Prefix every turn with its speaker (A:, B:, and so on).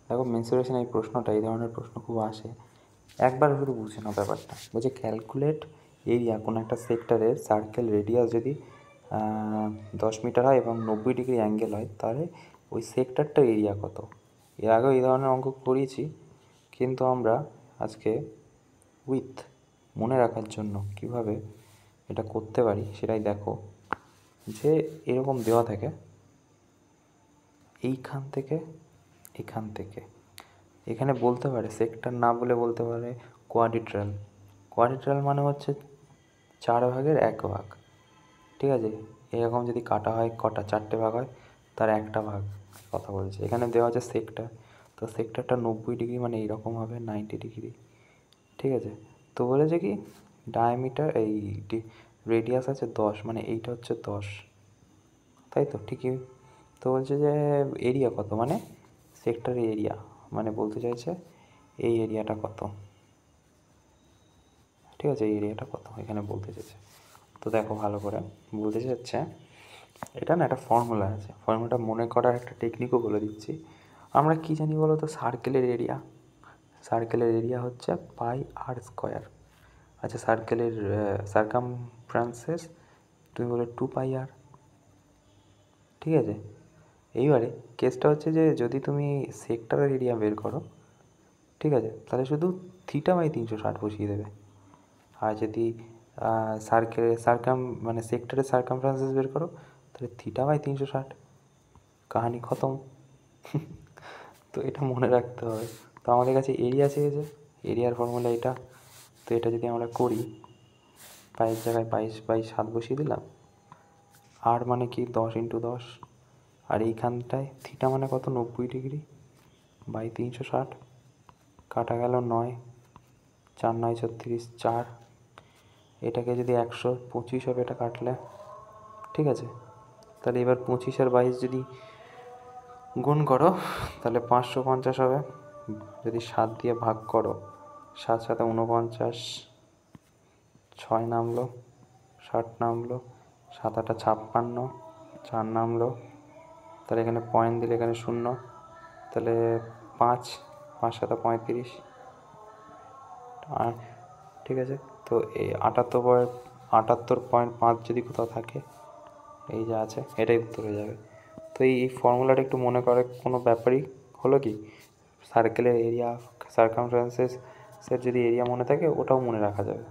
A: দেখো মেন্সুরেশন এই প্রশ্নটা, এই ধরনের প্রশ্ন খুব আসে, একবার শুধু বুঝে নাও ব্যাপারটা। বলছে ক্যালকুলেট এরিয়া কোনো একটা সেক্টরের সার্কেল রেডিয়াস যদি 10 মিটার হয় এবং 90 ডিগ্রি অ্যাঙ্গেল হয়, তাহলে ওই সেক্টরটার এরিয়া কত। এর আগেও এই ধরনের অঙ্ক করিয়েছি, কিন্তু আমরা আজকে উইথ মনে রাখার জন্য কিভাবে এটা করতে পারি সেটাই দেখো। যে এরকম দেওয়া থাকে, এইখান থেকে এখান থেকে এখানে বলতে পারে সেক্টর না বলে বলতে পারে কোয়াড্রিল্যাটারাল। কোয়াড্রিল্যাটারাল মানে হচ্ছে 4/1 ভাগ, ঠিক আছে। এরকম যদি কাটা হয় কটা, 4টে ভাগ হয়, তার একটা ভাগ কথা বলছে। এখানে দেওয়া আছে সেক্টর, তো সেক্টরটা 90 ডিগ্রি মানে এইরকম হবে 90 ডিগ্রি, ঠিক আছে। তো বলেছে কি ডায়ামিটার এই রেডিয়াস আছে 10, মানে এইটা হচ্ছে 10, তাই তো ঠিকই। তো বলছে যে এরিয়া কত, মানে সেক্টরের এরিয়া, মানে বলতে চাইছে এই এরিয়াটা কত, ঠিক আছে, এই এরিয়াটা কত এখানে বলতে চাইছে। তো দেখো ভালো করে বলতে চাচ্ছে, এটা না একটা ফর্মুলা আছে, ফর্মুলাটা মনে করার একটা টেকনিকও বলে দিচ্ছি। আমরা কী জানি বলো তো, সার্কেলের এরিয়া, সার্কেলের এরিয়া হচ্ছে πr²। আচ্ছা সার্কেলের সার্কামফারেন্সেস তুমি বলে 2πr, ঠিক আছে। এইবারে কেসটা হচ্ছে যে যদি তুমি সেক্টরের এরিয়া বের করো, ঠিক আছে, তাহলে শুধু θ/360 বসিয়ে দেবে। আর যদি মানে সেক্টরের সার্কামফারেন্সেস বের করো, তাহলে θ/360, কাহানি খতম। তো এটা মনে রাখতে হবে। তো আমাদের কাছে এরিয়া চেয়েছে, এরিয়ার ফর্মুলা এটা। তো এটা যদি আমরা করি, পায়ের জায়গায় 22/7 বসিয়ে দিলাম, আর মানে কি 10 × 10, আর এইখানটায় থিটা মানে কত 90 ডিগ্রি বাই 360, কাটা গেল 9, 4 9 36, 4। এটাকে যদি 125 হবে এটা কাটলে, ঠিক আছে। তাহলে এবার 25 আর 22 যদি গুণ করো তাহলে 550 হবে। যদি 7 দিয়ে ভাগ করো, 7 7 49, 6 নামলো, 60 নামলো, 7 8 56, 4 নামলো, তাহলে এখানে পয়েন্ট দিলে এখানে 0, তাহলে 5 5 7 35, আর ঠিক আছে। তো এই 78.5 যদি কোথাও থাকে, এই যা আছে এটাই উত্তর হয়ে যাবে। তো এই ফর্মুলাটা একটু মনে করে কোনো ব্যাপারই হলো কি, সার্কেলের এরিয়া সার্কামফারেন্সের যদি এরিয়া মনে থাকে ওটাও মনে রাখা যাবে।